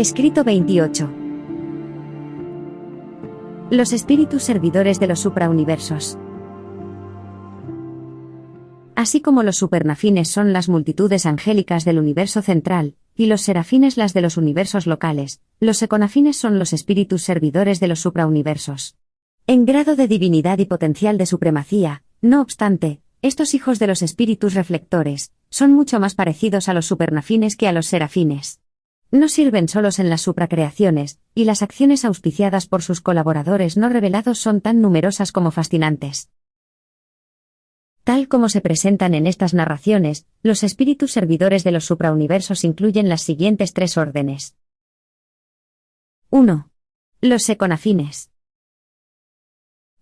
Escrito 28. Los espíritus servidores de los suprauniversos. Así como los supernafines son las multitudes angélicas del universo central, y los serafines las de los universos locales, los econafines son los espíritus servidores de los suprauniversos. En grado de divinidad y potencial de supremacía, no obstante, estos hijos de los espíritus reflectores, son mucho más parecidos a los supernafines que a los serafines. No sirven solos en las supracreaciones, y las acciones auspiciadas por sus colaboradores no revelados son tan numerosas como fascinantes. Tal como se presentan en estas narraciones, los espíritus servidores de los suprauniversos incluyen las siguientes tres órdenes. 1. Los econafines.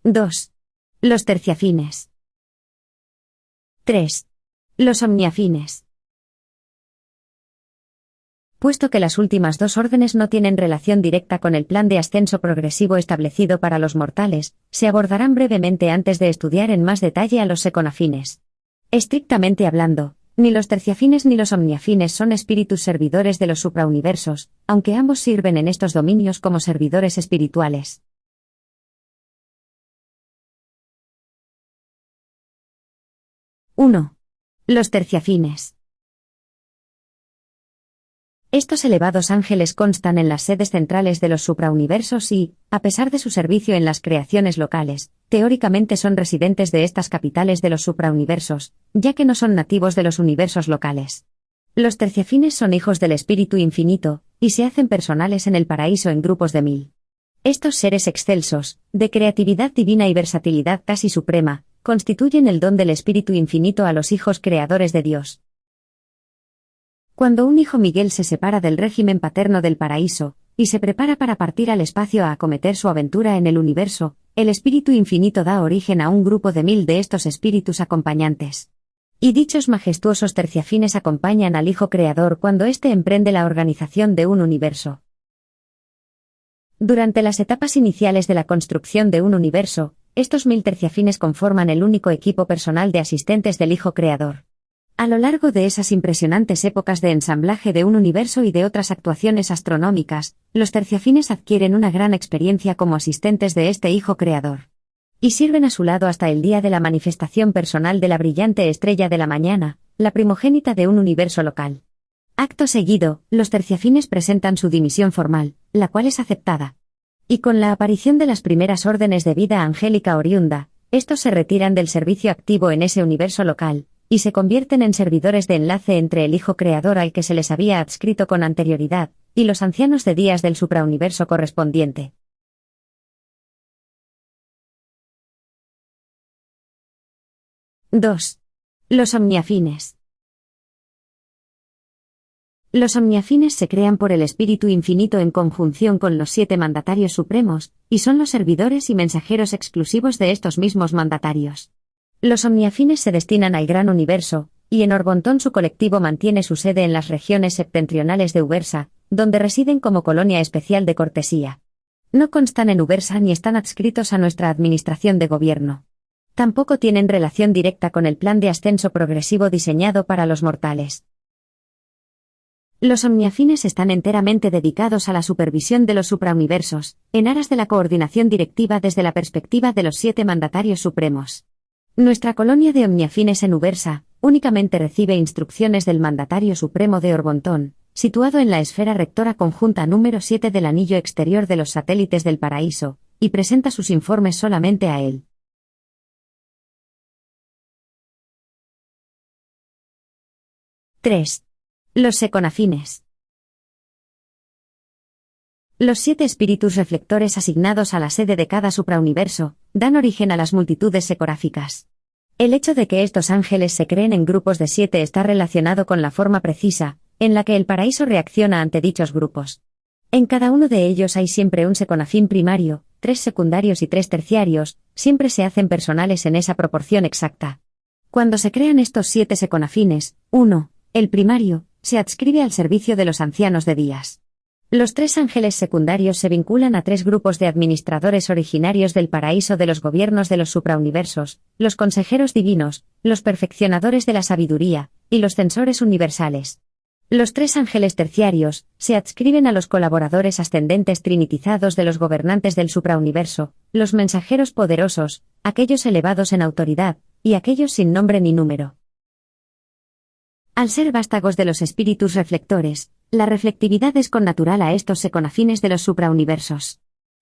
2. Los terciafines. 3. Los omniafines. Puesto que las últimas dos órdenes no tienen relación directa con el plan de ascenso progresivo establecido para los mortales, se abordarán brevemente antes de estudiar en más detalle a los econafines. Estrictamente hablando, ni los terciafines ni los omniafines son espíritus servidores de los suprauniversos, aunque ambos sirven en estos dominios como servidores espirituales. ¡1! Los terciafines. Estos elevados ángeles constan en las sedes centrales de los suprauniversos y, a pesar de su servicio en las creaciones locales, teóricamente son residentes de estas capitales de los suprauniversos, ya que no son nativos de los universos locales. Los terciafines son hijos del Espíritu Infinito, y se hacen personales en el paraíso en grupos de 1000. Estos seres excelsos, de creatividad divina y versatilidad casi suprema, constituyen el don del Espíritu Infinito a los hijos creadores de Dios. Cuando un hijo Miguel se separa del régimen paterno del paraíso, y se prepara para partir al espacio a acometer su aventura en el universo, el Espíritu Infinito da origen a un grupo de 1000 de estos espíritus acompañantes. Y dichos majestuosos terciafines acompañan al Hijo Creador cuando éste emprende la organización de un universo. Durante las etapas iniciales de la construcción de un universo, estos 1000 terciafines conforman el único equipo personal de asistentes del Hijo Creador. A lo largo de esas impresionantes épocas de ensamblaje de un universo y de otras actuaciones astronómicas, los terciafines adquieren una gran experiencia como asistentes de este Hijo Creador. Y sirven a su lado hasta el día de la manifestación personal de la brillante estrella de la mañana, la primogénita de un universo local. Acto seguido, los terciafines presentan su dimisión formal, la cual es aceptada. Y con la aparición de las primeras órdenes de vida angélica oriunda, estos se retiran del servicio activo en ese universo local, y se convierten en servidores de enlace entre el Hijo Creador al que se les había adscrito con anterioridad, y los ancianos de días del suprauniverso correspondiente. ¡2! Los omniafines. Los omniafines se crean por el Espíritu Infinito en conjunción con los 7 mandatarios supremos, y son los servidores y mensajeros exclusivos de estos mismos mandatarios. Los omniafines se destinan al gran universo, y en Orbontón su colectivo mantiene su sede en las regiones septentrionales de Ubersa, donde residen como colonia especial de cortesía. No constan en Ubersa ni están adscritos a nuestra administración de gobierno. Tampoco tienen relación directa con el plan de ascenso progresivo diseñado para los mortales. Los omniafines están enteramente dedicados a la supervisión de los suprauniversos, en aras de la coordinación directiva desde la perspectiva de los 7 mandatarios supremos. Nuestra colonia de omniafines en Ubersa únicamente recibe instrucciones del mandatario supremo de Orbontón, situado en la esfera rectora conjunta número 7 del anillo exterior de los satélites del paraíso, y presenta sus informes solamente a él. ¡3! Los econafines. Los 7 espíritus reflectores asignados a la sede de cada suprauniverso dan origen a las multitudes ecoráficas. El hecho de que estos ángeles se creen en grupos de 7 está relacionado con la forma precisa en la que el paraíso reacciona ante dichos grupos. En cada uno de ellos hay siempre un seconafín primario, 3 secundarios y 3 terciarios, siempre se hacen personales en esa proporción exacta. Cuando se crean estos 7 seconafines, 1, el primario, se adscribe al servicio de los ancianos de días. Los 3 ángeles secundarios se vinculan a 3 grupos de administradores originarios del paraíso de los gobiernos de los suprauniversos, los consejeros divinos, los perfeccionadores de la sabiduría, y los censores universales. Los 3 ángeles terciarios se adscriben a los colaboradores ascendentes trinitizados de los gobernantes del suprauniverso, los mensajeros poderosos, aquellos elevados en autoridad, y aquellos sin nombre ni número. Al ser vástagos de los espíritus reflectores, la reflectividad es connatural a estos seconafines de los suprauniversos.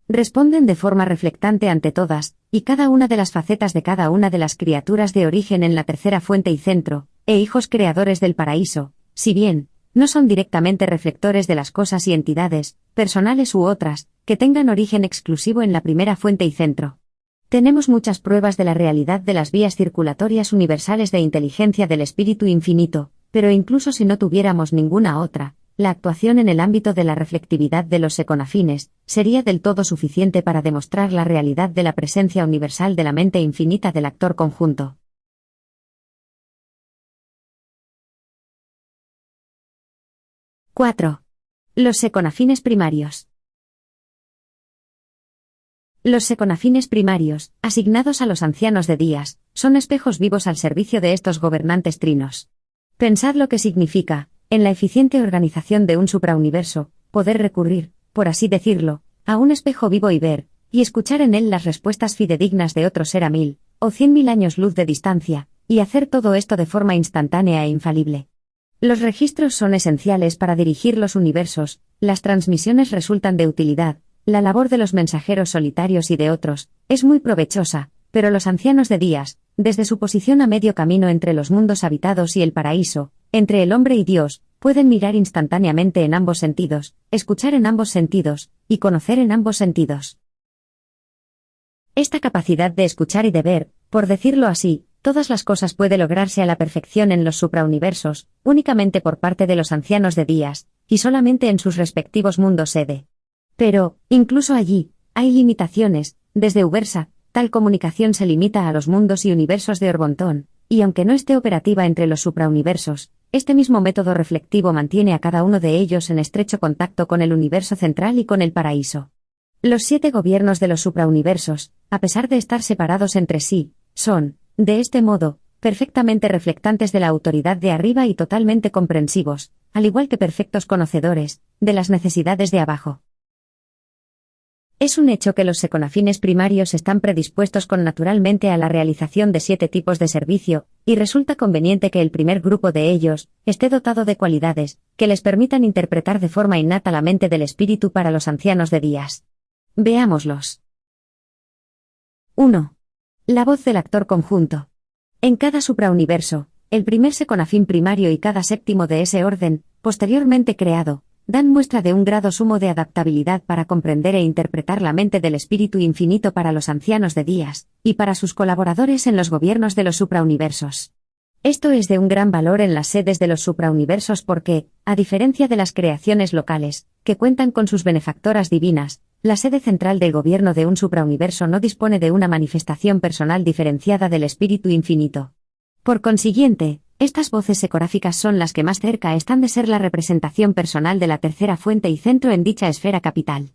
Responden de forma reflectante ante todas, y cada una de las facetas de cada una de las criaturas de origen en la tercera fuente y centro, e hijos creadores del paraíso, si bien no son directamente reflectores de las cosas y entidades, personales u otras, que tengan origen exclusivo en la primera fuente y centro. Tenemos muchas pruebas de la realidad de las vías circulatorias universales de inteligencia del espíritu infinito, pero incluso si no tuviéramos ninguna otra, la actuación en el ámbito de la reflectividad de los seconafines sería del todo suficiente para demostrar la realidad de la presencia universal de la mente infinita del actor conjunto. ¡4! Los seconafines primarios. Los seconafines primarios, asignados a los ancianos de días, son espejos vivos al servicio de estos gobernantes trinos. Pensad lo que significa, en la eficiente organización de un suprauniverso, poder recurrir, por así decirlo, a un espejo vivo y ver, y escuchar en él las respuestas fidedignas de otro ser a 1000 o 100.000 años luz de distancia, y hacer todo esto de forma instantánea e infalible. Los registros son esenciales para dirigir los universos, las transmisiones resultan de utilidad, la labor de los mensajeros solitarios y de otros es muy provechosa, pero los ancianos de días, desde su posición a medio camino entre los mundos habitados y el paraíso, entre el hombre y Dios, pueden mirar instantáneamente en ambos sentidos, escuchar en ambos sentidos, y conocer en ambos sentidos. Esta capacidad de escuchar y de ver, por decirlo así, todas las cosas puede lograrse a la perfección en los suprauniversos, únicamente por parte de los ancianos de días, y solamente en sus respectivos mundos sede. Pero, incluso allí, hay limitaciones, desde Ubersa, tal comunicación se limita a los mundos y universos de Orbontón, y aunque no esté operativa entre los suprauniversos, este mismo método reflectivo mantiene a cada uno de ellos en estrecho contacto con el universo central y con el paraíso. Los 7 gobiernos de los suprauniversos, a pesar de estar separados entre sí, son, de este modo, perfectamente reflectantes de la autoridad de arriba y totalmente comprensivos, al igual que perfectos conocedores, de las necesidades de abajo. Es un hecho que los seconafines primarios están predispuestos connaturalmente a la realización de 7 tipos de servicio, y resulta conveniente que el primer grupo de ellos esté dotado de cualidades que les permitan interpretar de forma innata la mente del espíritu para los ancianos de días. Veámoslos. 1. La voz del actor conjunto. En cada suprauniverso, el primer seconafín primario y cada séptimo de ese orden, posteriormente creado, dan muestra de un grado sumo de adaptabilidad para comprender e interpretar la mente del espíritu infinito para los ancianos de días, y para sus colaboradores en los gobiernos de los suprauniversos. Esto es de un gran valor en las sedes de los suprauniversos porque, a diferencia de las creaciones locales, que cuentan con sus benefactoras divinas, la sede central del gobierno de un suprauniverso no dispone de una manifestación personal diferenciada del espíritu infinito. Por consiguiente, estas voces secoráficas son las que más cerca están de ser la representación personal de la tercera fuente y centro en dicha esfera capital.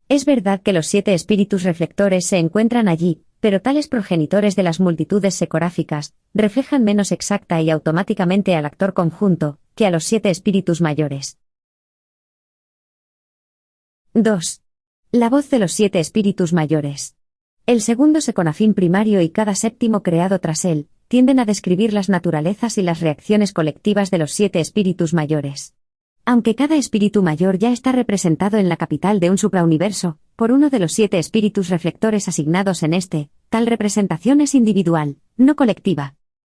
Es verdad que los 7 espíritus reflectores se encuentran allí, pero tales progenitores de las multitudes secoráficas reflejan menos exacta y automáticamente al actor conjunto que a los 7 espíritus mayores. 2. La voz de los 7 espíritus mayores. El segundo seconafín primario y cada séptimo creado tras él tienden a describir las naturalezas y las reacciones colectivas de los 7 espíritus mayores. Aunque cada espíritu mayor ya está representado en la capital de un suprauniverso, por uno de los 7 espíritus reflectores asignados en este, tal representación es individual, no colectiva.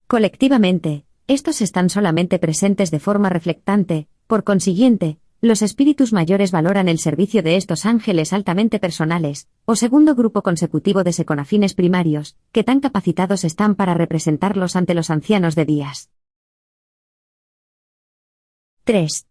Colectivamente, estos están solamente presentes de forma reflectante, por consiguiente, los espíritus mayores valoran el servicio de estos ángeles altamente personales, o segundo grupo consecutivo de seconafines primarios, que tan capacitados están para representarlos ante los ancianos de días. 3.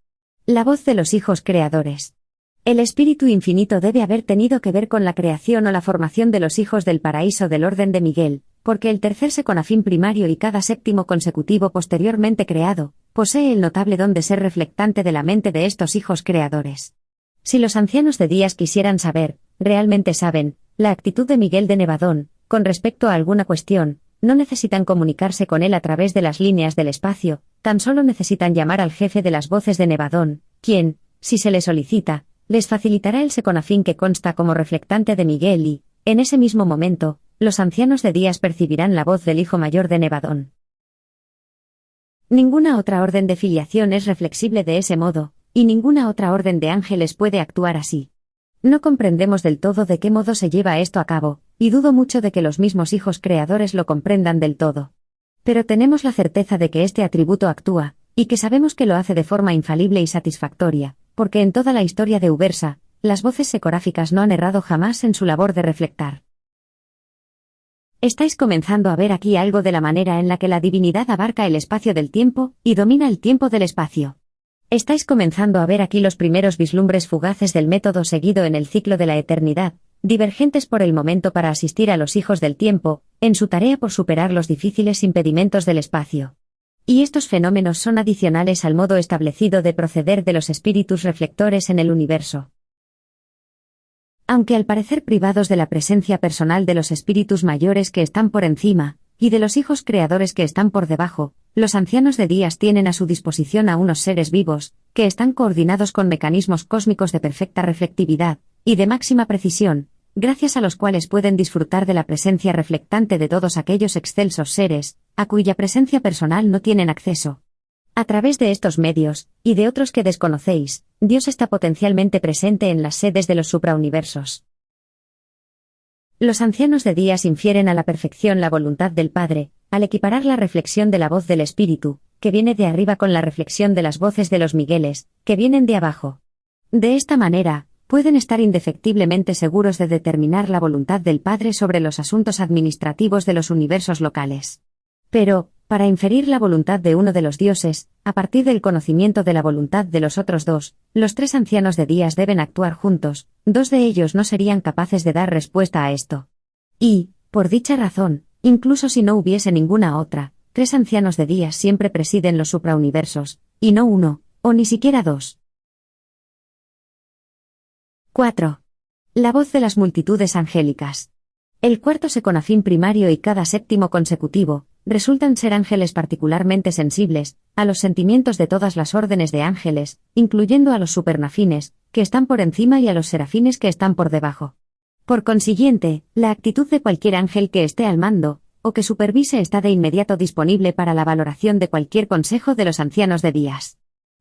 La voz de los hijos creadores. El espíritu infinito debe haber tenido que ver con la creación o la formación de los hijos del paraíso del orden de Miguel, porque el tercer seconafín primario y cada séptimo consecutivo posteriormente creado, posee el notable don de ser reflectante de la mente de estos hijos creadores. Si los ancianos de días quisieran saber, realmente saben, la actitud de Miguel de Nevadón, con respecto a alguna cuestión, no necesitan comunicarse con él a través de las líneas del espacio, tan solo necesitan llamar al jefe de las voces de Nevadón, quien, si se le solicita, les facilitará el seconafín que consta como reflectante de Miguel y, en ese mismo momento, los ancianos de Días percibirán la voz del hijo mayor de Nevadón. Ninguna otra orden de filiación es reflexible de ese modo, y ninguna otra orden de ángeles puede actuar así. No comprendemos del todo de qué modo se lleva esto a cabo, y dudo mucho de que los mismos hijos creadores lo comprendan del todo. Pero tenemos la certeza de que este atributo actúa, y que sabemos que lo hace de forma infalible y satisfactoria, porque en toda la historia de Ubersa, las voces secoráficas no han errado jamás en su labor de reflectar. Estáis comenzando a ver aquí algo de la manera en la que la divinidad abarca el espacio del tiempo, y domina el tiempo del espacio. Estáis comenzando a ver aquí los primeros vislumbres fugaces del método seguido en el ciclo de la eternidad, divergentes por el momento para asistir a los hijos del tiempo, en su tarea por superar los difíciles impedimentos del espacio. Y estos fenómenos son adicionales al modo establecido de proceder de los espíritus reflectores en el universo. Aunque al parecer privados de la presencia personal de los espíritus mayores que están por encima, y de los hijos creadores que están por debajo, los ancianos de Días tienen a su disposición a unos seres vivos, que están coordinados con mecanismos cósmicos de perfecta reflectividad, y de máxima precisión, gracias a los cuales pueden disfrutar de la presencia reflectante de todos aquellos excelsos seres, a cuya presencia personal no tienen acceso. A través de estos medios, y de otros que desconocéis, Dios está potencialmente presente en las sedes de los suprauniversos. Los ancianos de Días infieren a la perfección la voluntad del Padre, al equiparar la reflexión de la voz del Espíritu, que viene de arriba con la reflexión de las voces de los Migueles, que vienen de abajo. De esta manera, pueden estar indefectiblemente seguros de determinar la voluntad del Padre sobre los asuntos administrativos de los universos locales. Pero, para inferir la voluntad de uno de los dioses, a partir del conocimiento de la voluntad de los otros dos, los tres ancianos de Días deben actuar juntos, dos de ellos no serían capaces de dar respuesta a esto. Y, por dicha razón, incluso si no hubiese ninguna otra, tres ancianos de Días siempre presiden los suprauniversos, y no uno, o ni siquiera dos. 4. La voz de las multitudes angélicas. El cuarto seconafín primario y cada séptimo consecutivo, resultan ser ángeles particularmente sensibles, a los sentimientos de todas las órdenes de ángeles, incluyendo a los supernafines, que están por encima y a los serafines que están por debajo. Por consiguiente, la actitud de cualquier ángel que esté al mando, o que supervise está de inmediato disponible para la valoración de cualquier consejo de los ancianos de Días.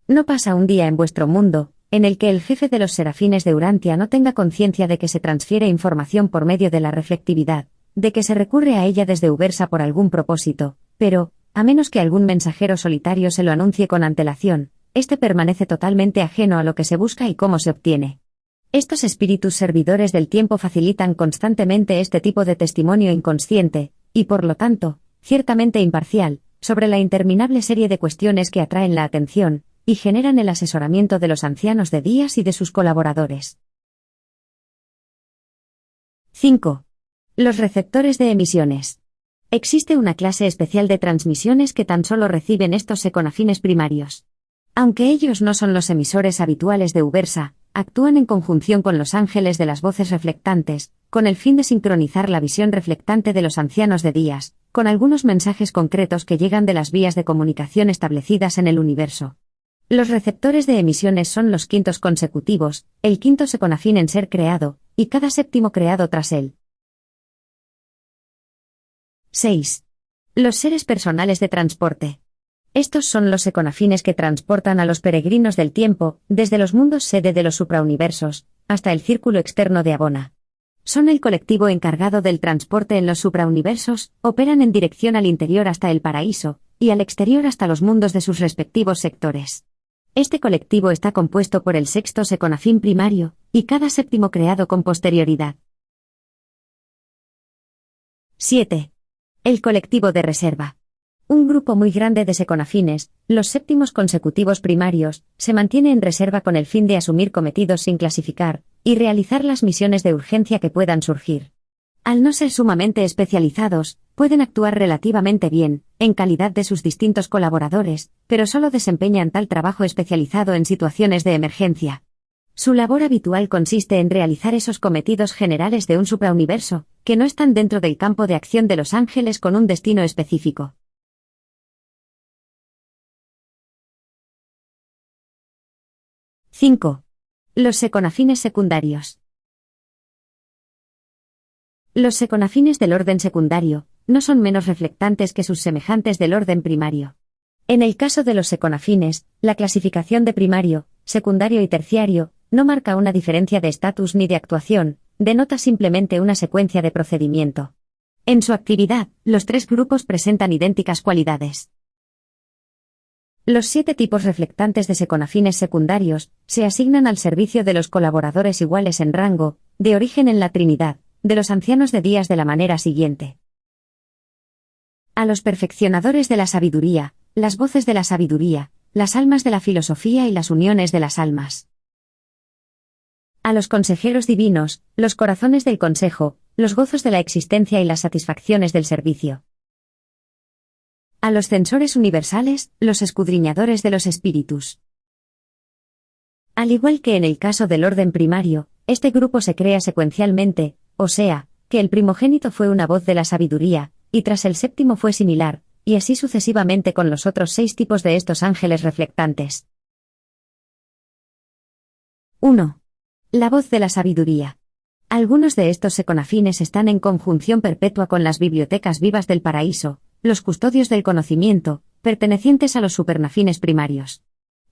No pasa un día en vuestro mundo, en el que el jefe de los serafines de Urantia no tenga conciencia de que se transfiere información por medio de la reflectividad, de que se recurre a ella desde Ubersa por algún propósito, pero, a menos que algún mensajero solitario se lo anuncie con antelación, éste permanece totalmente ajeno a lo que se busca y cómo se obtiene. Estos espíritus servidores del tiempo facilitan constantemente este tipo de testimonio inconsciente, y por lo tanto, ciertamente imparcial, sobre la interminable serie de cuestiones que atraen la atención, y generan el asesoramiento de los ancianos de Días y de sus colaboradores. 5. Los receptores de emisiones. Existe una clase especial de transmisiones que tan solo reciben estos seconafines primarios. Aunque ellos no son los emisores habituales de Ubersa, actúan en conjunción con los ángeles de las voces reflectantes, con el fin de sincronizar la visión reflectante de los ancianos de Días, con algunos mensajes concretos que llegan de las vías de comunicación establecidas en el universo. Los receptores de emisiones son los quintos consecutivos, el quinto seconafín en ser creado, y cada séptimo creado tras él. 6. Los seres personales de transporte. Estos son los seconafines que transportan a los peregrinos del tiempo, desde los mundos sede de los suprauniversos, hasta el círculo externo de Abona. Son el colectivo encargado del transporte en los suprauniversos, operan en dirección al interior hasta el paraíso, y al exterior hasta los mundos de sus respectivos sectores. Este colectivo está compuesto por el sexto seconafín primario, y cada séptimo creado con posterioridad. 7. El colectivo de reserva. Un grupo muy grande de seconafines, los séptimos consecutivos primarios, se mantiene en reserva con el fin de asumir cometidos sin clasificar, y realizar las misiones de urgencia que puedan surgir. Al no ser sumamente especializados, pueden actuar relativamente bien, en calidad de sus distintos colaboradores, pero solo desempeñan tal trabajo especializado en situaciones de emergencia. Su labor habitual consiste en realizar esos cometidos generales de un suprauniverso, que no están dentro del campo de acción de los ángeles con un destino específico. 5. Los seconafines secundarios. Los seconafines del orden secundario no son menos reflectantes que sus semejantes del orden primario. En el caso de los seconafines, la clasificación de primario, secundario y terciario no marca una diferencia de estatus ni de actuación, denota simplemente una secuencia de procedimiento. En su actividad, los tres grupos presentan idénticas cualidades. Los 7 tipos reflectantes de seconafines secundarios se asignan al servicio de los colaboradores iguales en rango, de origen en la Trinidad, de los ancianos de días de la manera siguiente. A los perfeccionadores de la sabiduría, las voces de la sabiduría, las almas de la filosofía y las uniones de las almas. A los consejeros divinos, los corazones del consejo, los gozos de la existencia y las satisfacciones del servicio. A los censores universales, los escudriñadores de los espíritus. Al igual que en el caso del orden primario, este grupo se crea secuencialmente, o sea, que el primogénito fue una voz de la sabiduría, y tras el séptimo fue similar, y así sucesivamente con los otros 6 tipos de estos ángeles reflectantes. 1. La voz de la sabiduría. Algunos de estos seconafines están en conjunción perpetua con las bibliotecas vivas del paraíso, los custodios del conocimiento, pertenecientes a los supernafines primarios.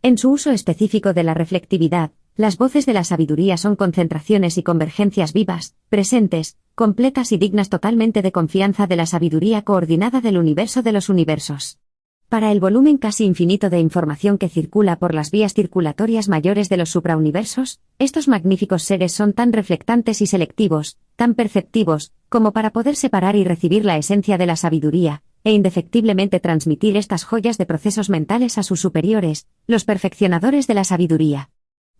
En su uso específico de la reflectividad, las voces de la sabiduría son concentraciones y convergencias vivas, presentes, completas y dignas totalmente de confianza de la sabiduría coordinada del universo de los universos. Para el volumen casi infinito de información que circula por las vías circulatorias mayores de los suprauniversos, estos magníficos seres son tan reflectantes y selectivos, tan perceptivos, como para poder separar y recibir la esencia de la sabiduría, e indefectiblemente transmitir estas joyas de procesos mentales a sus superiores, los perfeccionadores de la sabiduría.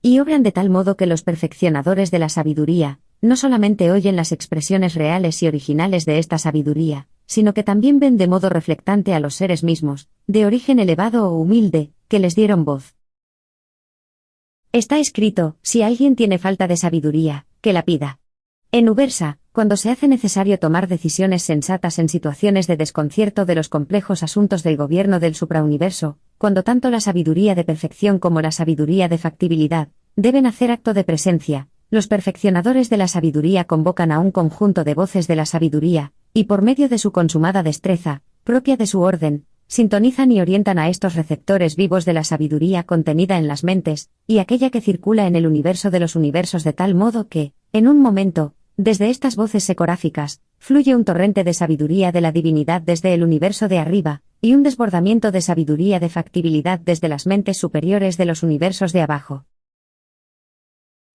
Y obran de tal modo que los perfeccionadores de la sabiduría, no solamente oyen las expresiones reales y originales de esta sabiduría, sino que también ven de modo reflectante a los seres mismos, de origen elevado o humilde, que les dieron voz. Está escrito, si alguien tiene falta de sabiduría, que la pida. En Ubersa, cuando se hace necesario tomar decisiones sensatas en situaciones de desconcierto de los complejos asuntos del gobierno del suprauniverso, cuando tanto la sabiduría de perfección como la sabiduría de factibilidad deben hacer acto de presencia, los perfeccionadores de la sabiduría convocan a un conjunto de voces de la sabiduría, y por medio de su consumada destreza, propia de su orden, sintonizan y orientan a estos receptores vivos de la sabiduría contenida en las mentes, y aquella que circula en el universo de los universos de tal modo que, en un momento, desde estas voces secoráficas, fluye un torrente de sabiduría de la divinidad desde el universo de arriba, y un desbordamiento de sabiduría de factibilidad desde las mentes superiores de los universos de abajo.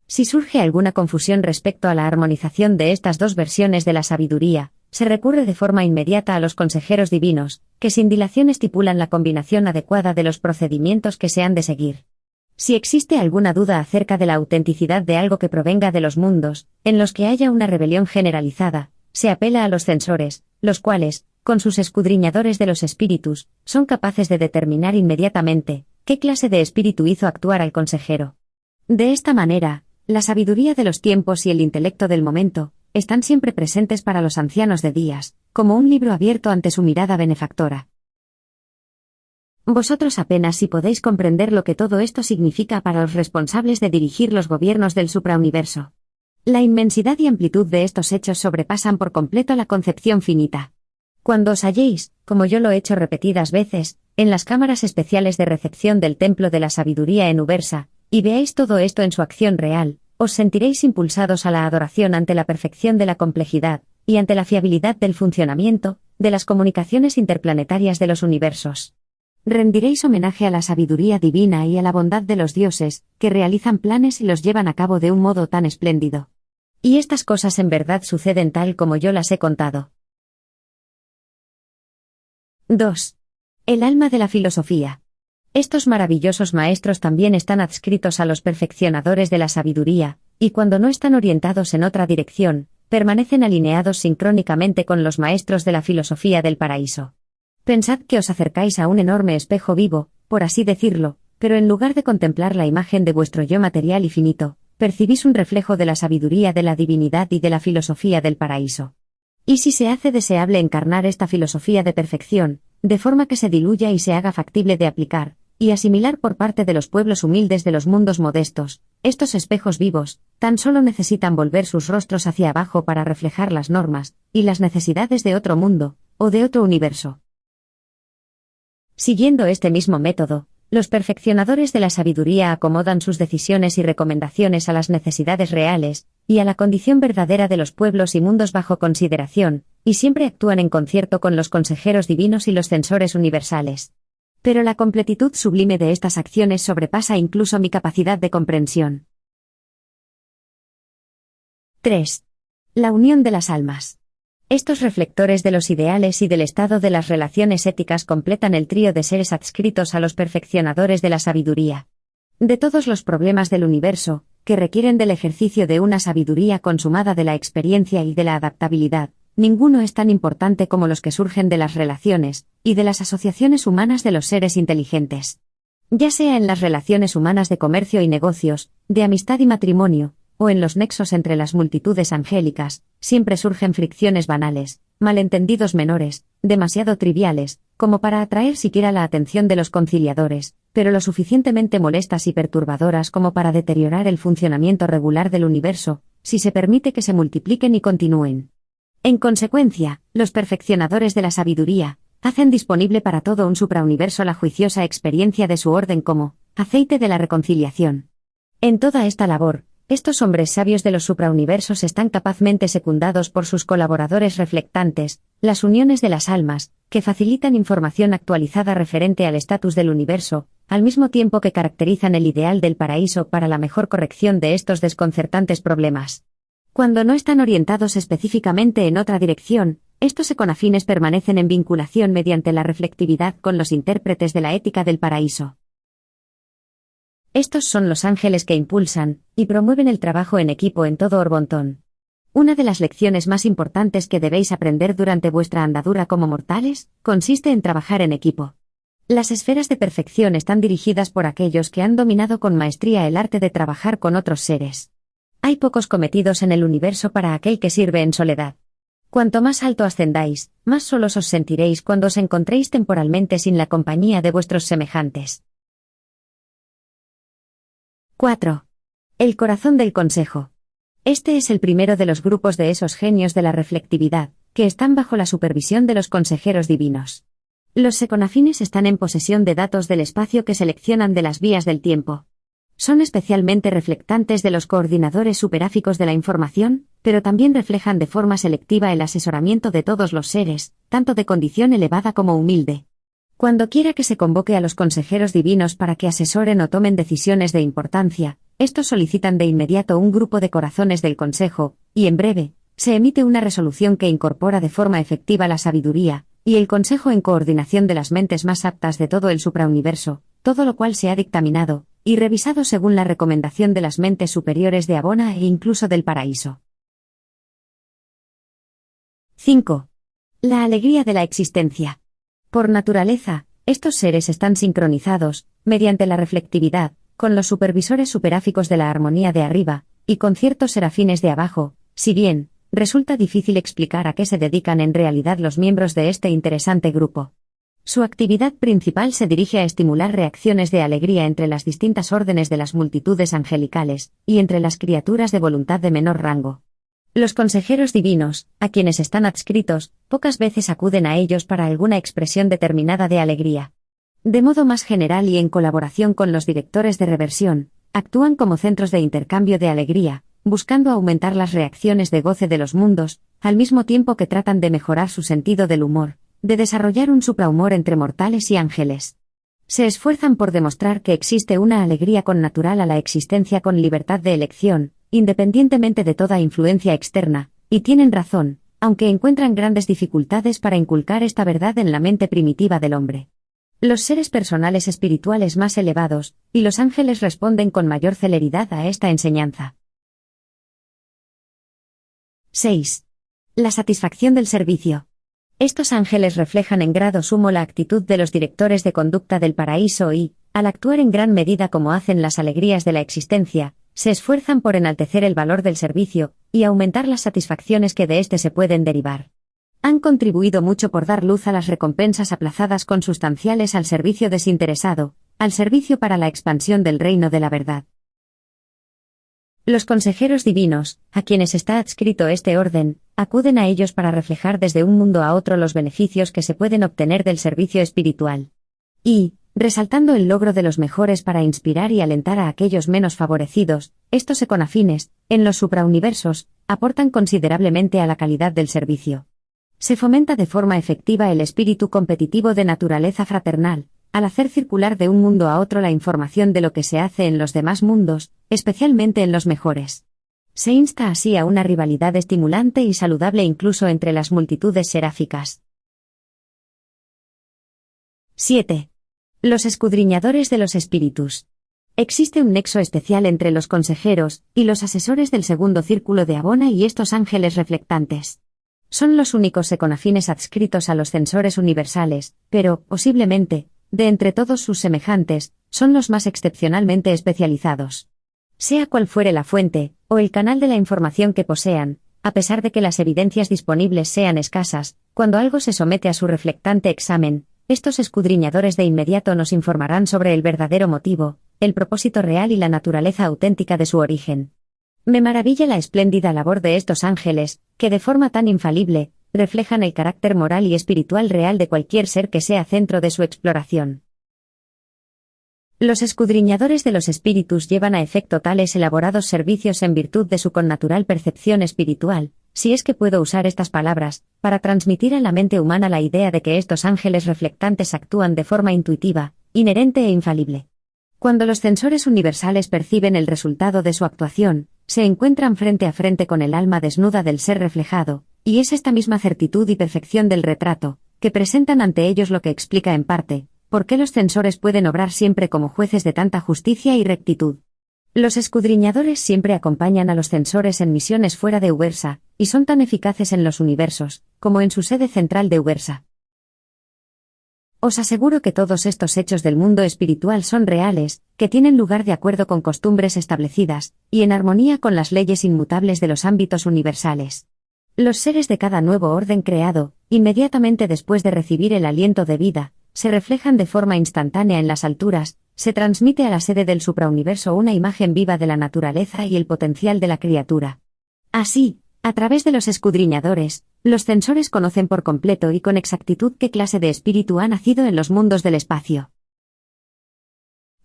Si surge alguna confusión respecto a la armonización de estas dos versiones de la sabiduría, se recurre de forma inmediata a los consejeros divinos, que sin dilación estipulan la combinación adecuada de los procedimientos que se han de seguir. Si existe alguna duda acerca de la autenticidad de algo que provenga de los mundos, en los que haya una rebelión generalizada, se apela a los censores, los cuales, con sus escudriñadores de los espíritus, son capaces de determinar inmediatamente qué clase de espíritu hizo actuar al consejero. De esta manera, la sabiduría de los tiempos y el intelecto del momento están siempre presentes para los ancianos de días, como un libro abierto ante su mirada benefactora. Vosotros apenas si podéis comprender lo que todo esto significa para los responsables de dirigir los gobiernos del suprauniverso. La inmensidad y amplitud de estos hechos sobrepasan por completo la concepción finita. Cuando os halléis, como yo lo he hecho repetidas veces, en las cámaras especiales de recepción del Templo de la Sabiduría en Ubersa, y veáis todo esto en su acción real, os sentiréis impulsados a la adoración ante la perfección de la complejidad, y ante la fiabilidad del funcionamiento, de las comunicaciones interplanetarias de los universos. Rendiréis homenaje a la sabiduría divina y a la bondad de los dioses, que realizan planes y los llevan a cabo de un modo tan espléndido. Y estas cosas en verdad suceden tal como yo las he contado. 2. El alma de la filosofía. Estos maravillosos maestros también están adscritos a los perfeccionadores de la sabiduría, y cuando no están orientados en otra dirección, permanecen alineados sincrónicamente con los maestros de la filosofía del paraíso. Pensad que os acercáis a un enorme espejo vivo, por así decirlo, pero en lugar de contemplar la imagen de vuestro yo material y finito, percibís un reflejo de la sabiduría de la divinidad y de la filosofía del paraíso. Y si se hace deseable encarnar esta filosofía de perfección, de forma que se diluya y se haga factible de aplicar, y asimilar por parte de los pueblos humildes de los mundos modestos. Estos espejos vivos, tan solo necesitan volver sus rostros hacia abajo para reflejar las normas y las necesidades de otro mundo, o de otro universo. Siguiendo este mismo método, los perfeccionadores de la sabiduría acomodan sus decisiones y recomendaciones a las necesidades reales, y a la condición verdadera de los pueblos y mundos bajo consideración, y siempre actúan en concierto con los consejeros divinos y los censores universales. Pero la completitud sublime de estas acciones sobrepasa incluso mi capacidad de comprensión. 3. La unión de las almas. Estos reflectores de los ideales y del estado de las relaciones éticas completan el trío de seres adscritos a los perfeccionadores de la sabiduría. De todos los problemas del universo, que requieren del ejercicio de una sabiduría consumada de la experiencia y de la adaptabilidad, ninguno es tan importante como los que surgen de las relaciones y de las asociaciones humanas de los seres inteligentes. Ya sea en las relaciones humanas de comercio y negocios, de amistad y matrimonio, o en los nexos entre las multitudes angélicas, siempre surgen fricciones banales, malentendidos menores, demasiado triviales, como para atraer siquiera la atención de los conciliadores, pero lo suficientemente molestas y perturbadoras como para deteriorar el funcionamiento regular del universo, si se permite que se multipliquen y continúen. En consecuencia, los perfeccionadores de la sabiduría hacen disponible para todo un suprauniverso la juiciosa experiencia de su orden como aceite de la reconciliación. En toda esta labor, estos hombres sabios de los suprauniversos están capazmente secundados por sus colaboradores reflectantes, las uniones de las almas, que facilitan información actualizada referente al estatus del universo, al mismo tiempo que caracterizan el ideal del paraíso para la mejor corrección de estos desconcertantes problemas. Cuando no están orientados específicamente en otra dirección, estos econafines permanecen en vinculación mediante la reflectividad con los intérpretes de la ética del paraíso. Estos son los ángeles que impulsan y promueven el trabajo en equipo en todo Orbontón. Una de las lecciones más importantes que debéis aprender durante vuestra andadura como mortales, consiste en trabajar en equipo. Las esferas de perfección están dirigidas por aquellos que han dominado con maestría el arte de trabajar con otros seres. Hay pocos cometidos en el universo para aquel que sirve en soledad. Cuanto más alto ascendáis, más solos os sentiréis cuando os encontréis temporalmente sin la compañía de vuestros semejantes. 4. El corazón del consejo. Este es el primero de los grupos de esos genios de la reflectividad, que están bajo la supervisión de los consejeros divinos. Los seconafines están en posesión de datos del espacio que seleccionan de las vías del tiempo. Son especialmente reflectantes de los coordinadores superáficos de la información, pero también reflejan de forma selectiva el asesoramiento de todos los seres, tanto de condición elevada como humilde. Cuando quiera que se convoque a los consejeros divinos para que asesoren o tomen decisiones de importancia, estos solicitan de inmediato un grupo de corazones del consejo, y en breve, se emite una resolución que incorpora de forma efectiva la sabiduría y el consejo en coordinación de las mentes más aptas de todo el suprauniverso, todo lo cual se ha dictaminado y revisado según la recomendación de las mentes superiores de Abona e incluso del paraíso. 5. La alegría de la existencia. Por naturaleza, estos seres están sincronizados, mediante la reflectividad, con los supervisores superáficos de la armonía de arriba, y con ciertos serafines de abajo, si bien, resulta difícil explicar a qué se dedican en realidad los miembros de este interesante grupo. Su actividad principal se dirige a estimular reacciones de alegría entre las distintas órdenes de las multitudes angelicales, y entre las criaturas de voluntad de menor rango. Los consejeros divinos, a quienes están adscritos, pocas veces acuden a ellos para alguna expresión determinada de alegría. De modo más general y en colaboración con los directores de reversión, actúan como centros de intercambio de alegría, buscando aumentar las reacciones de goce de los mundos, al mismo tiempo que tratan de mejorar su sentido del humor, de desarrollar un suprahumor entre mortales y ángeles. Se esfuerzan por demostrar que existe una alegría connatural a la existencia con libertad de elección, independientemente de toda influencia externa, y tienen razón, aunque encuentran grandes dificultades para inculcar esta verdad en la mente primitiva del hombre. Los seres personales espirituales más elevados, y los ángeles responden con mayor celeridad a esta enseñanza. 6. La satisfacción del servicio. Estos ángeles reflejan en grado sumo la actitud de los directores de conducta del paraíso y, al actuar en gran medida como hacen las alegrías de la existencia, se esfuerzan por enaltecer el valor del servicio y aumentar las satisfacciones que de éste se pueden derivar. Han contribuido mucho por dar luz a las recompensas aplazadas consustanciales al servicio desinteresado, al servicio para la expansión del reino de la verdad. Los consejeros divinos, a quienes está adscrito este orden, acuden a ellos para reflejar desde un mundo a otro los beneficios que se pueden obtener del servicio espiritual. Y, resaltando el logro de los mejores para inspirar y alentar a aquellos menos favorecidos, estos econafines, en los suprauniversos, aportan considerablemente a la calidad del servicio. Se fomenta de forma efectiva el espíritu competitivo de naturaleza fraternal, al hacer circular de un mundo a otro la información de lo que se hace en los demás mundos, especialmente en los mejores. Se insta así a una rivalidad estimulante y saludable incluso entre las multitudes seráficas. 7. Los escudriñadores de los espíritus. Existe un nexo especial entre los consejeros y los asesores del segundo círculo de Abona y estos ángeles reflectantes. Son los únicos econafines adscritos a los censores universales, pero, posiblemente, de entre todos sus semejantes, son los más excepcionalmente especializados. Sea cual fuere la fuente, o el canal de la información que posean, a pesar de que las evidencias disponibles sean escasas, cuando algo se somete a su reflectante examen, estos escudriñadores de inmediato nos informarán sobre el verdadero motivo, el propósito real y la naturaleza auténtica de su origen. Me maravilla la espléndida labor de estos ángeles, que de forma tan infalible, reflejan el carácter moral y espiritual real de cualquier ser que sea centro de su exploración. Los escudriñadores de los espíritus llevan a efecto tales elaborados servicios en virtud de su connatural percepción espiritual, si es que puedo usar estas palabras, para transmitir a la mente humana la idea de que estos ángeles reflectantes actúan de forma intuitiva, inherente e infalible. Cuando los censores universales perciben el resultado de su actuación, se encuentran frente a frente con el alma desnuda del ser reflejado, y es esta misma certitud y perfección del retrato, que presentan ante ellos lo que explica en parte, por qué los censores pueden obrar siempre como jueces de tanta justicia y rectitud. Los escudriñadores siempre acompañan a los censores en misiones fuera de Ubersa, y son tan eficaces en los universos, como en su sede central de Ubersa. Os aseguro que todos estos hechos del mundo espiritual son reales, que tienen lugar de acuerdo con costumbres establecidas, y en armonía con las leyes inmutables de los ámbitos universales. Los seres de cada nuevo orden creado, inmediatamente después de recibir el aliento de vida, se reflejan de forma instantánea en las alturas, se transmite a la sede del suprauniverso una imagen viva de la naturaleza y el potencial de la criatura. Así, a través de los escudriñadores, los censores conocen por completo y con exactitud qué clase de espíritu ha nacido en los mundos del espacio.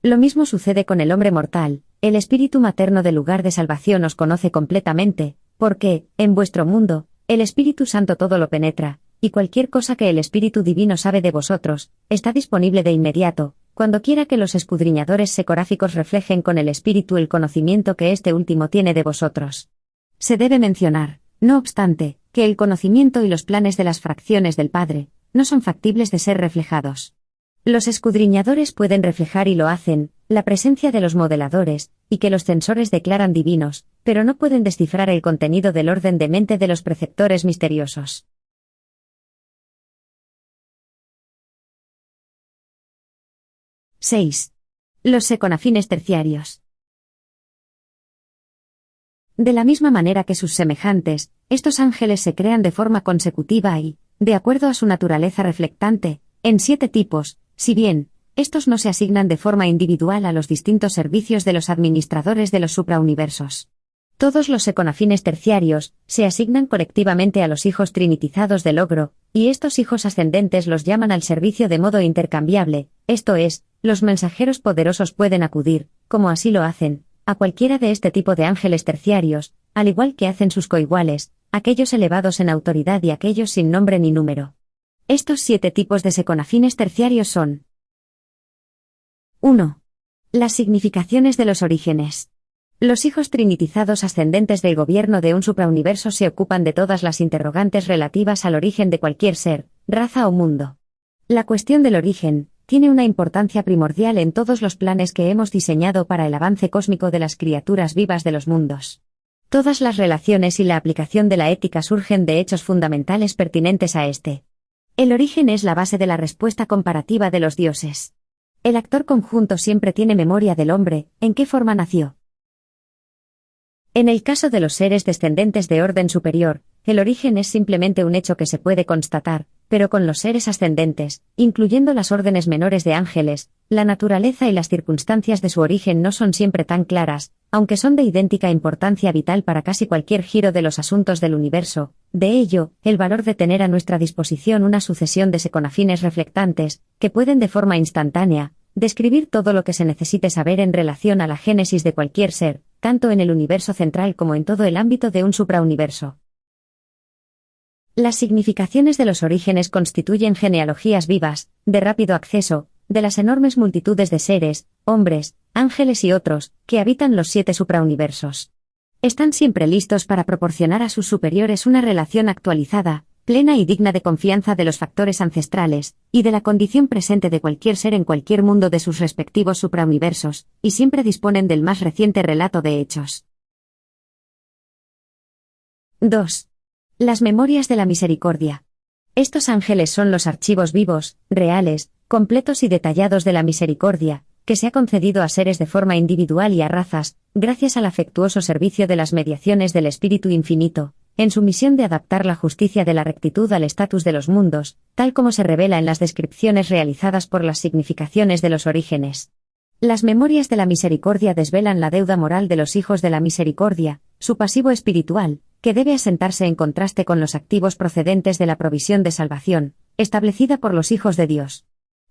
Lo mismo sucede con el hombre mortal, el espíritu materno del lugar de salvación os conoce completamente, porque, en vuestro mundo, el Espíritu Santo todo lo penetra, y cualquier cosa que el Espíritu Divino sabe de vosotros, está disponible de inmediato, cuando quiera que los escudriñadores secoráficos reflejen con el Espíritu el conocimiento que este último tiene de vosotros. Se debe mencionar, no obstante, que el conocimiento y los planes de las fracciones del Padre, no son factibles de ser reflejados. Los escudriñadores pueden reflejar y lo hacen, la presencia de los modeladores, y que los censores declaran divinos, pero no pueden descifrar el contenido del orden de mente de los preceptores misteriosos. ¡6! Los seconafines terciarios. De la misma manera que sus semejantes, estos ángeles se crean de forma consecutiva y, de acuerdo a su naturaleza reflectante, en 7 tipos, si bien, estos no se asignan de forma individual a los distintos servicios de los administradores de los suprauniversos. Todos los seconafines terciarios se asignan colectivamente a los hijos trinitizados del Logro, y estos hijos ascendentes los llaman al servicio de modo intercambiable, esto es, los mensajeros poderosos pueden acudir, como así lo hacen, a cualquiera de este tipo de ángeles terciarios, al igual que hacen sus coiguales, aquellos elevados en autoridad y aquellos sin nombre ni número. Estos 7 tipos de seconafines terciarios son: 1. Las significaciones de los orígenes. Los hijos trinitizados ascendentes del gobierno de un suprauniverso se ocupan de todas las interrogantes relativas al origen de cualquier ser, raza o mundo. La cuestión del origen tiene una importancia primordial en todos los planes que hemos diseñado para el avance cósmico de las criaturas vivas de los mundos. Todas las relaciones y la aplicación de la ética surgen de hechos fundamentales pertinentes a este. El origen es la base de la respuesta comparativa de los dioses. El actor conjunto siempre tiene memoria del hombre, en qué forma nació. En el caso de los seres descendentes de orden superior, el origen es simplemente un hecho que se puede constatar, pero con los seres ascendentes, incluyendo las órdenes menores de ángeles, la naturaleza y las circunstancias de su origen no son siempre tan claras, aunque son de idéntica importancia vital para casi cualquier giro de los asuntos del universo. De ello, el valor de tener a nuestra disposición una sucesión de seconafines reflectantes, que pueden de forma instantánea, describir todo lo que se necesite saber en relación a la génesis de cualquier ser, tanto en el universo central como en todo el ámbito de un suprauniverso. Las significaciones de los orígenes constituyen genealogías vivas, de rápido acceso, de las enormes multitudes de seres, hombres, ángeles y otros, que habitan los 7 suprauniversos. Están siempre listos para proporcionar a sus superiores una relación actualizada, plena y digna de confianza de los factores ancestrales, y de la condición presente de cualquier ser en cualquier mundo de sus respectivos suprauniversos, y siempre disponen del más reciente relato de hechos. 2. Las memorias de la misericordia. Estos ángeles son los archivos vivos, reales, completos y detallados de la misericordia, que se ha concedido a seres de forma individual y a razas, gracias al afectuoso servicio de las mediaciones del Espíritu Infinito, en su misión de adaptar la justicia de la rectitud al estatus de los mundos, tal como se revela en las descripciones realizadas por las significaciones de los orígenes. Las memorias de la misericordia desvelan la deuda moral de los hijos de la misericordia, su pasivo espiritual, que debe asentarse en contraste con los activos procedentes de la provisión de salvación, establecida por los hijos de Dios.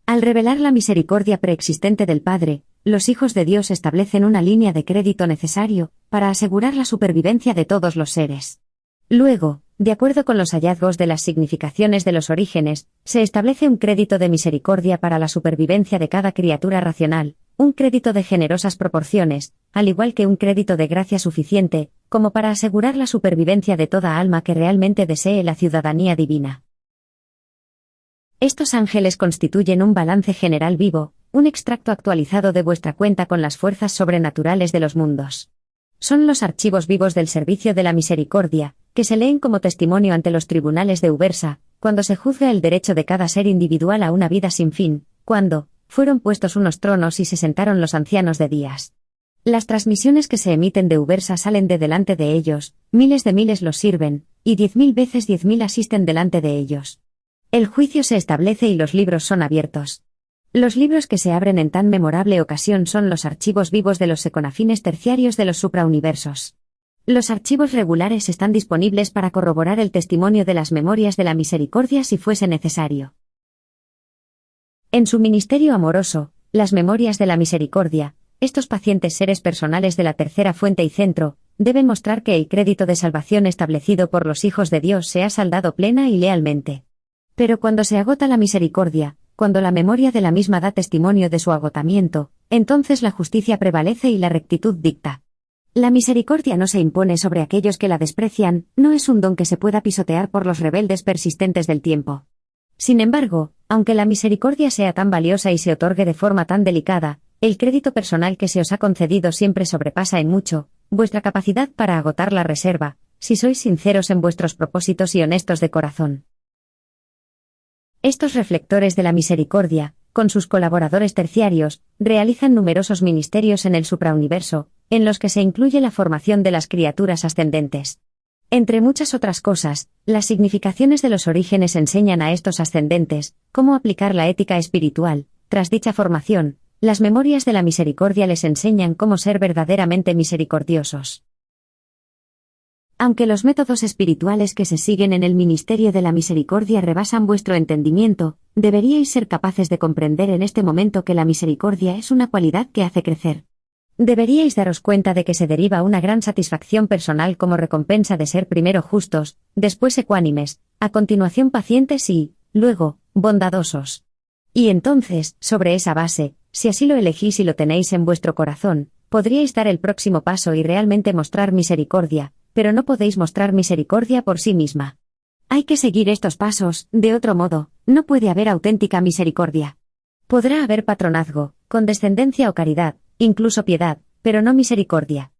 Al revelar la misericordia preexistente del Padre, los hijos de Dios establecen una línea de crédito necesario para asegurar la supervivencia de todos los seres. Luego, de acuerdo con los hallazgos de las significaciones de los orígenes, se establece un crédito de misericordia para la supervivencia de cada criatura racional, un crédito de generosas proporciones, al igual que un crédito de gracia suficiente, como para asegurar la supervivencia de toda alma que realmente desee la ciudadanía divina. Estos ángeles constituyen un balance general vivo, un extracto actualizado de vuestra cuenta con las fuerzas sobrenaturales de los mundos. Son los archivos vivos del servicio de la misericordia, que se leen como testimonio ante los tribunales de Ubersa, cuando se juzga el derecho de cada ser individual a una vida sin fin, cuando fueron puestos unos tronos y se sentaron los ancianos de días. Las transmisiones que se emiten de Ubersa salen de delante de ellos, miles de miles los sirven, y 10.000 veces 10.000 asisten delante de ellos. El juicio se establece y los libros son abiertos. Los libros que se abren en tan memorable ocasión son los archivos vivos de los seconafines terciarios de los suprauniversos. Los archivos regulares están disponibles para corroborar el testimonio de las memorias de la misericordia si fuese necesario. En su ministerio amoroso, las memorias de la misericordia, estos pacientes seres personales de la tercera fuente y centro, deben mostrar que el crédito de salvación establecido por los hijos de Dios se ha saldado plena y lealmente. Pero cuando se agota la misericordia, cuando la memoria de la misma da testimonio de su agotamiento, entonces la justicia prevalece y la rectitud dicta. La misericordia no se impone sobre aquellos que la desprecian, no es un don que se pueda pisotear por los rebeldes persistentes del tiempo. Sin embargo, aunque la misericordia sea tan valiosa y se otorgue de forma tan delicada, el crédito personal que se os ha concedido siempre sobrepasa en mucho vuestra capacidad para agotar la reserva, si sois sinceros en vuestros propósitos y honestos de corazón. Estos reflectores de la misericordia, con sus colaboradores terciarios, realizan numerosos ministerios en el suprauniverso, en los que se incluye la formación de las criaturas ascendentes. Entre muchas otras cosas, las significaciones de los orígenes enseñan a estos ascendentes cómo aplicar la ética espiritual. Tras dicha formación, las memorias de la misericordia les enseñan cómo ser verdaderamente misericordiosos. Aunque los métodos espirituales que se siguen en el ministerio de la misericordia rebasan vuestro entendimiento, deberíais ser capaces de comprender en este momento que la misericordia es una cualidad que hace crecer. Deberíais daros cuenta de que se deriva una gran satisfacción personal como recompensa de ser primero justos, después ecuánimes, a continuación pacientes y, luego, bondadosos. Y entonces, sobre esa base, si así lo elegís y lo tenéis en vuestro corazón, podríais dar el próximo paso y realmente mostrar misericordia, pero no podéis mostrar misericordia por sí misma. Hay que seguir estos pasos, de otro modo, no puede haber auténtica misericordia. Podrá haber patronazgo, condescendencia o caridad, incluso piedad, pero no misericordia.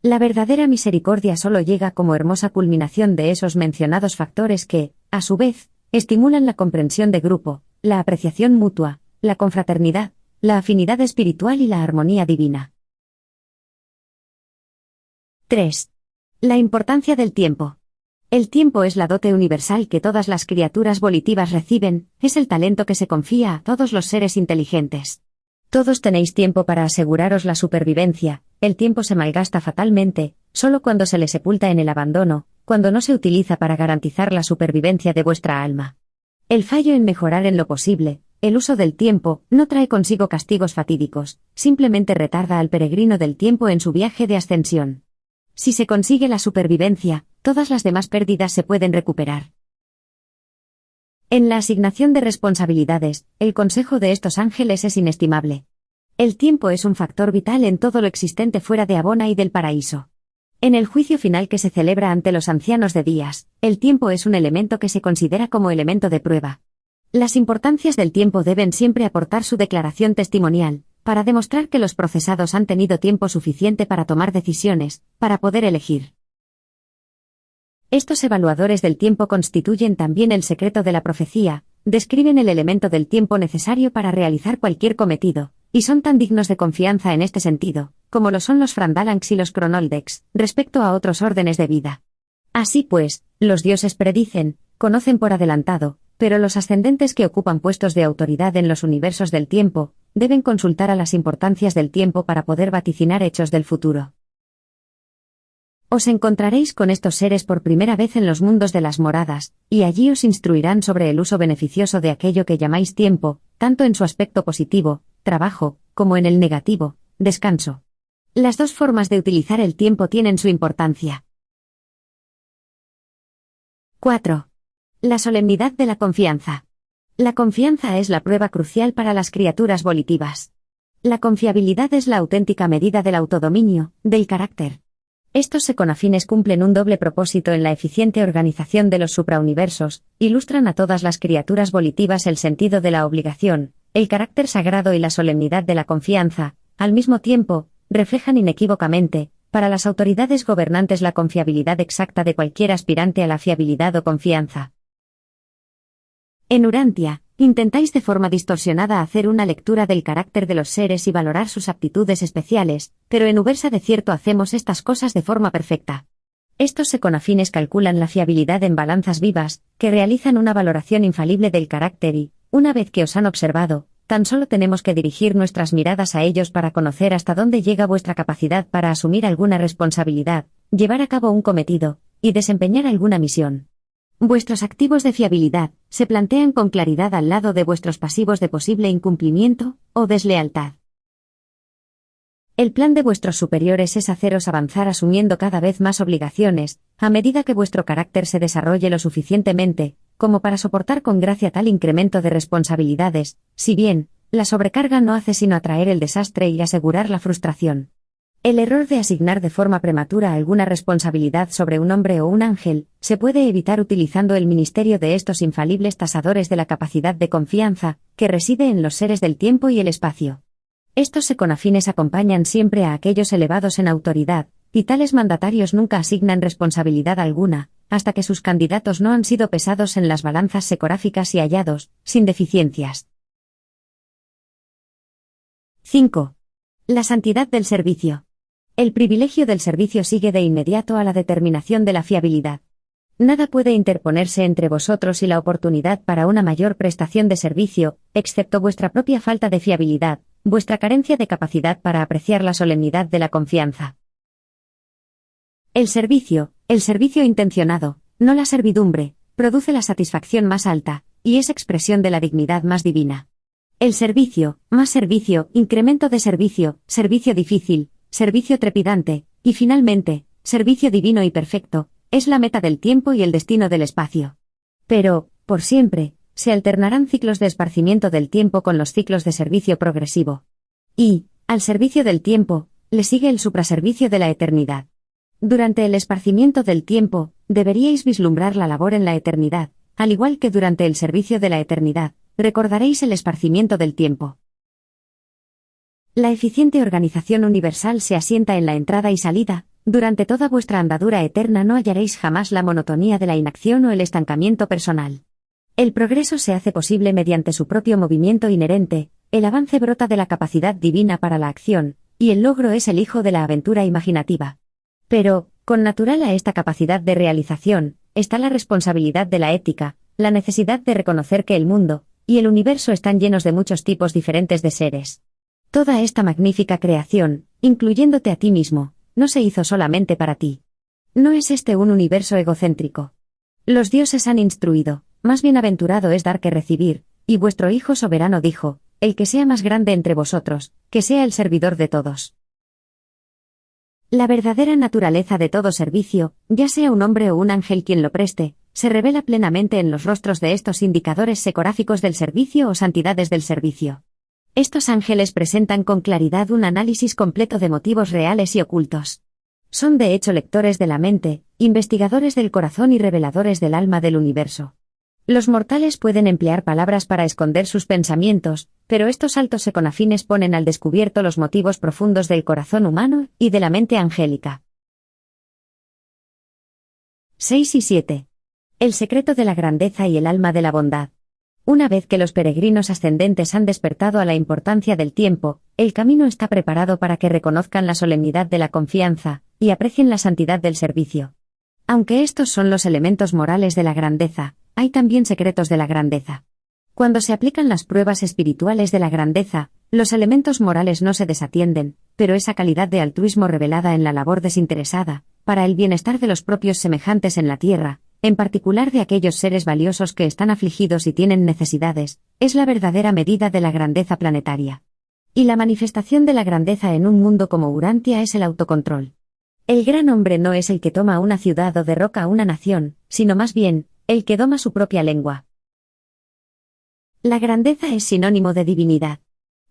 La verdadera misericordia solo llega como hermosa culminación de esos mencionados factores que, a su vez, estimulan la comprensión de grupo, la apreciación mutua, la confraternidad, la afinidad espiritual y la armonía divina. 3. La importancia del tiempo. El tiempo es la dote universal que todas las criaturas volitivas reciben, es el talento que se confía a todos los seres inteligentes. Todos tenéis tiempo para aseguraros la supervivencia, el tiempo se malgasta fatalmente, solo cuando se le sepulta en el abandono, cuando no se utiliza para garantizar la supervivencia de vuestra alma. El fallo en mejorar en lo posible, el uso del tiempo, no trae consigo castigos fatídicos, simplemente retarda al peregrino del tiempo en su viaje de ascensión. Si se consigue la supervivencia, todas las demás pérdidas se pueden recuperar. En la asignación de responsabilidades, el consejo de estos ángeles es inestimable. El tiempo es un factor vital en todo lo existente fuera de Abona y del paraíso. En el juicio final que se celebra ante los ancianos de días, el tiempo es un elemento que se considera como elemento de prueba. Las importancias del tiempo deben siempre aportar su declaración testimonial, para demostrar que los procesados han tenido tiempo suficiente para tomar decisiones, para poder elegir. Estos evaluadores del tiempo constituyen también el secreto de la profecía, describen el elemento del tiempo necesario para realizar cualquier cometido, y son tan dignos de confianza en este sentido, como lo son los Frandalanx y los Cronoldex, respecto a otros órdenes de vida. Así pues, los dioses predicen, conocen por adelantado, pero los ascendentes que ocupan puestos de autoridad en los universos del tiempo, deben consultar a las importancias del tiempo para poder vaticinar hechos del futuro. Os encontraréis con estos seres por primera vez en los mundos de las moradas, y allí os instruirán sobre el uso beneficioso de aquello que llamáis tiempo, tanto en su aspecto positivo, trabajo, como en el negativo, descanso. Las dos formas de utilizar el tiempo tienen su importancia. 4. La solemnidad de la confianza. La confianza es la prueba crucial para las criaturas volitivas. La confiabilidad es la auténtica medida del autodominio, del carácter. Estos seconafines cumplen un doble propósito en la eficiente organización de los suprauniversos, ilustran a todas las criaturas volitivas el sentido de la obligación, el carácter sagrado y la solemnidad de la confianza, al mismo tiempo, reflejan inequívocamente, para las autoridades gobernantes la confiabilidad exacta de cualquier aspirante a la fiabilidad o confianza. En Urantia, intentáis de forma distorsionada hacer una lectura del carácter de los seres y valorar sus aptitudes especiales, pero en Ubersa de cierto hacemos estas cosas de forma perfecta. Estos seconafines calculan la fiabilidad en balanzas vivas, que realizan una valoración infalible del carácter y, una vez que os han observado, tan solo tenemos que dirigir nuestras miradas a ellos para conocer hasta dónde llega vuestra capacidad para asumir alguna responsabilidad, llevar a cabo un cometido, y desempeñar alguna misión. Vuestros activos de fiabilidad se plantean con claridad al lado de vuestros pasivos de posible incumplimiento o deslealtad. El plan de vuestros superiores es haceros avanzar asumiendo cada vez más obligaciones, a medida que vuestro carácter se desarrolle lo suficientemente, como para soportar con gracia tal incremento de responsabilidades, si bien, la sobrecarga no hace sino atraer el desastre y asegurar la frustración. El error de asignar de forma prematura alguna responsabilidad sobre un hombre o un ángel, se puede evitar utilizando el ministerio de estos infalibles tasadores de la capacidad de confianza, que reside en los seres del tiempo y el espacio. Estos seconafines acompañan siempre a aquellos elevados en autoridad, y tales mandatarios nunca asignan responsabilidad alguna, hasta que sus candidatos no han sido pesados en las balanzas secoráficas y hallados, sin deficiencias. 5. La santidad del servicio. El privilegio del servicio sigue de inmediato a la determinación de la fiabilidad. Nada puede interponerse entre vosotros y la oportunidad para una mayor prestación de servicio, excepto vuestra propia falta de fiabilidad, vuestra carencia de capacidad para apreciar la solemnidad de la confianza. El servicio intencionado, no la servidumbre, produce la satisfacción más alta, y es expresión de la dignidad más divina. El servicio, más servicio, incremento de servicio, servicio difícil, servicio trepidante, y finalmente, servicio divino y perfecto, es la meta del tiempo y el destino del espacio. Pero, por siempre, se alternarán ciclos de esparcimiento del tiempo con los ciclos de servicio progresivo. Y, al servicio del tiempo, le sigue el supraservicio de la eternidad. Durante el esparcimiento del tiempo, deberíais vislumbrar la labor en la eternidad, al igual que durante el servicio de la eternidad, recordaréis el esparcimiento del tiempo. La eficiente organización universal se asienta en la entrada y salida, durante toda vuestra andadura eterna no hallaréis jamás la monotonía de la inacción o el estancamiento personal. El progreso se hace posible mediante su propio movimiento inherente, el avance brota de la capacidad divina para la acción, y el logro es el hijo de la aventura imaginativa. Pero, con natural a esta capacidad de realización, está la responsabilidad de la ética, la necesidad de reconocer que el mundo y el universo están llenos de muchos tipos diferentes de seres. Toda esta magnífica creación, incluyéndote a ti mismo, no se hizo solamente para ti. No es este un universo egocéntrico. Los dioses han instruido, más bienaventurado es dar que recibir, y vuestro Hijo soberano dijo, el que sea más grande entre vosotros, que sea el servidor de todos. La verdadera naturaleza de todo servicio, ya sea un hombre o un ángel quien lo preste, se revela plenamente en los rostros de estos indicadores secoráficos del servicio o santidades del servicio. Estos ángeles presentan con claridad un análisis completo de motivos reales y ocultos. Son de hecho lectores de la mente, investigadores del corazón y reveladores del alma del universo. Los mortales pueden emplear palabras para esconder sus pensamientos, pero estos altos seconafines ponen al descubierto los motivos profundos del corazón humano y de la mente angélica. 6 y 7. El secreto de la grandeza y el alma de la bondad. Una vez que los peregrinos ascendentes han despertado a la importancia del tiempo, el camino está preparado para que reconozcan la solemnidad de la confianza y aprecien la santidad del servicio. Aunque estos son los elementos morales de la grandeza, hay también secretos de la grandeza. Cuando se aplican las pruebas espirituales de la grandeza, los elementos morales no se desatienden, pero esa calidad de altruismo revelada en la labor desinteresada, para el bienestar de los propios semejantes en la tierra, en particular de aquellos seres valiosos que están afligidos y tienen necesidades, es la verdadera medida de la grandeza planetaria. Y la manifestación de la grandeza en un mundo como Urantia es el autocontrol. El gran hombre no es el que toma una ciudad o derroca a una nación, sino más bien, el que doma su propia lengua. La grandeza es sinónimo de divinidad.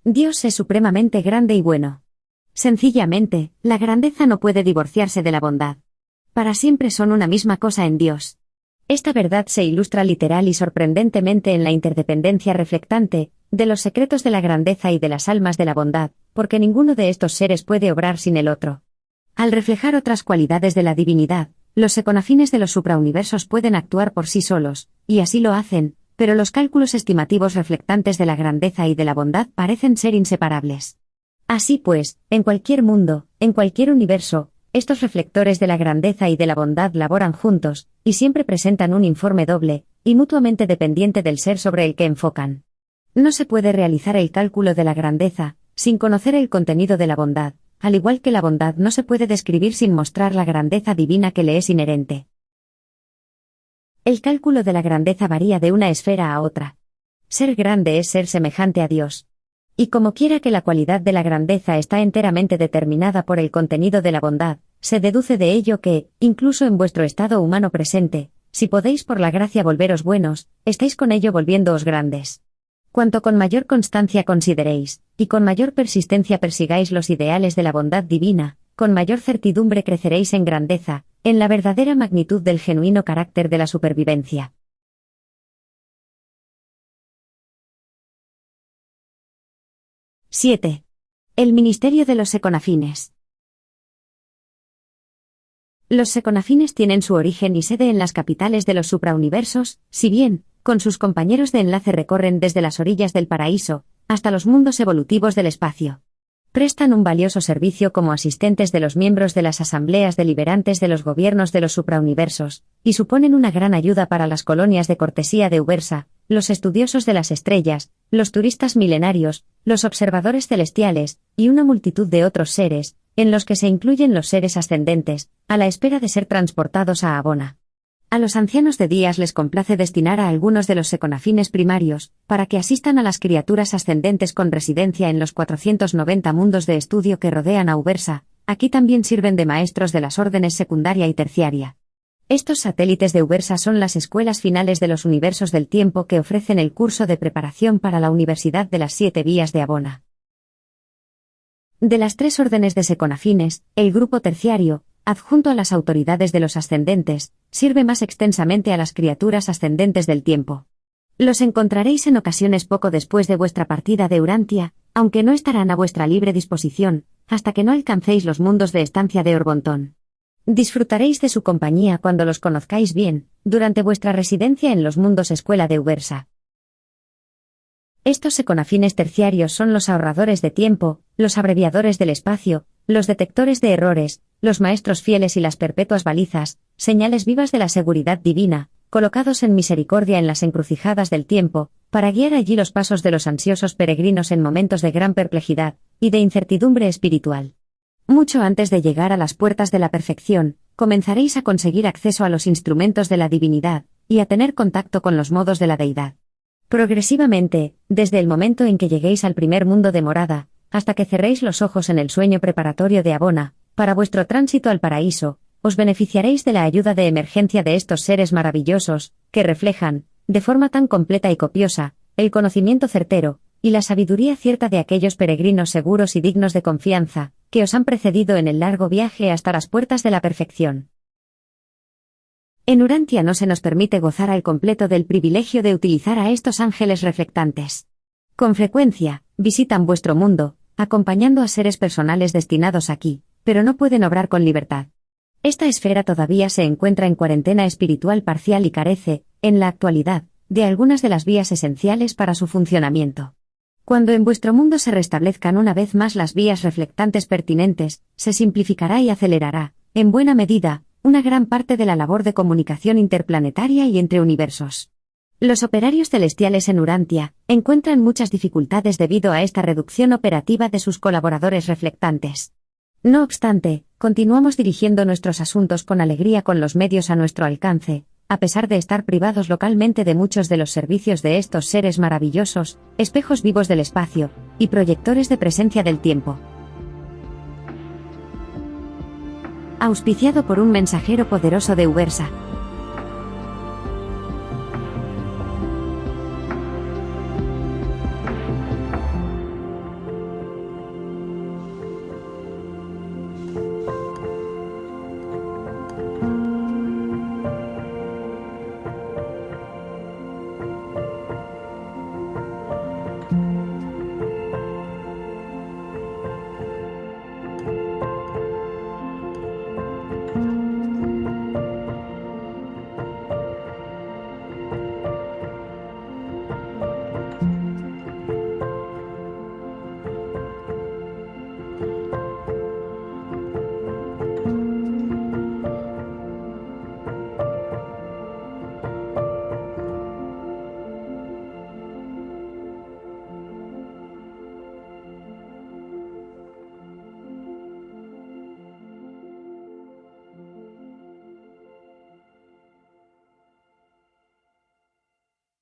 Dios es supremamente grande y bueno. Sencillamente, la grandeza no puede divorciarse de la bondad. Para siempre son una misma cosa en Dios. Esta verdad se ilustra literal y sorprendentemente en la interdependencia reflectante de los secretos de la grandeza y de las almas de la bondad, porque ninguno de estos seres puede obrar sin el otro. Al reflejar otras cualidades de la divinidad, los seconafines de los suprauniversos pueden actuar por sí solos, y así lo hacen, pero los cálculos estimativos reflectantes de la grandeza y de la bondad parecen ser inseparables. Así pues, en cualquier mundo, en cualquier universo, estos reflectores de la grandeza y de la bondad laboran juntos, y siempre presentan un informe doble, y mutuamente dependiente del ser sobre el que enfocan. No se puede realizar el cálculo de la grandeza, sin conocer el contenido de la bondad, al igual que la bondad no se puede describir sin mostrar la grandeza divina que le es inherente. El cálculo de la grandeza varía de una esfera a otra. Ser grande es ser semejante a Dios. Y como quiera que la cualidad de la grandeza está enteramente determinada por el contenido de la bondad, se deduce de ello que, incluso en vuestro estado humano presente, si podéis por la gracia volveros buenos, estáis con ello volviéndoos grandes. Cuanto con mayor constancia consideréis, y con mayor persistencia persigáis los ideales de la bondad divina, con mayor certidumbre creceréis en grandeza, en la verdadera magnitud del genuino carácter de la supervivencia. ¡7! El ministerio de los seconafines. Los seconafines tienen su origen y sede en las capitales de los suprauniversos, si bien, con sus compañeros de enlace recorren desde las orillas del paraíso, hasta los mundos evolutivos del espacio. Prestan un valioso servicio como asistentes de los miembros de las asambleas deliberantes de los gobiernos de los suprauniversos, y suponen una gran ayuda para las colonias de cortesía de Ubersa, los estudiosos de las estrellas, los turistas milenarios, los observadores celestiales, y una multitud de otros seres, en los que se incluyen los seres ascendentes, a la espera de ser transportados a Abona. A los ancianos de Días les complace destinar a algunos de los seconafines primarios, para que asistan a las criaturas ascendentes con residencia en los 490 mundos de estudio que rodean a Ubersa. Aquí también sirven de maestros de las órdenes secundaria y terciaria. Estos satélites de Ubersa son las escuelas finales de los universos del tiempo que ofrecen el curso de preparación para la Universidad de las 7 Vías de Abona. De las 3 órdenes de seconafines, el grupo terciario, adjunto a las autoridades de los ascendentes, sirve más extensamente a las criaturas ascendentes del tiempo. Los encontraréis en ocasiones poco después de vuestra partida de Urantia, aunque no estarán a vuestra libre disposición, hasta que no alcancéis los mundos de estancia de Orbontón. Disfrutaréis de su compañía cuando los conozcáis bien, durante vuestra residencia en los mundos escuela de Ubersa. Estos seconafines terciarios son los ahorradores de tiempo, los abreviadores del espacio, los detectores de errores, los maestros fieles y las perpetuas balizas, señales vivas de la seguridad divina, colocados en misericordia en las encrucijadas del tiempo, para guiar allí los pasos de los ansiosos peregrinos en momentos de gran perplejidad y de incertidumbre espiritual. Mucho antes de llegar a las puertas de la perfección, comenzaréis a conseguir acceso a los instrumentos de la divinidad, y a tener contacto con los modos de la deidad. Progresivamente, desde el momento en que lleguéis al primer mundo de morada, hasta que cerréis los ojos en el sueño preparatorio de Abona, para vuestro tránsito al paraíso, os beneficiaréis de la ayuda de emergencia de estos seres maravillosos, que reflejan, de forma tan completa y copiosa, el conocimiento certero, y la sabiduría cierta de aquellos peregrinos seguros y dignos de confianza, que os han precedido en el largo viaje hasta las puertas de la perfección. En Urantia no se nos permite gozar al completo del privilegio de utilizar a estos ángeles reflectantes. Con frecuencia, visitan vuestro mundo, acompañando a seres personales destinados aquí, pero no pueden obrar con libertad. Esta esfera todavía se encuentra en cuarentena espiritual parcial y carece, en la actualidad, de algunas de las vías esenciales para su funcionamiento. Cuando en vuestro mundo se restablezcan una vez más las vías reflectantes pertinentes, se simplificará y acelerará, en buena medida, una gran parte de la labor de comunicación interplanetaria y entre universos. Los operarios celestiales en Urantia encuentran muchas dificultades debido a esta reducción operativa de sus colaboradores reflectantes. No obstante, continuamos dirigiendo nuestros asuntos con alegría con los medios a nuestro alcance, a pesar de estar privados localmente de muchos de los servicios de estos seres maravillosos, espejos vivos del espacio, y proyectores de presencia del tiempo. Auspiciado por un mensajero poderoso de Ubersa.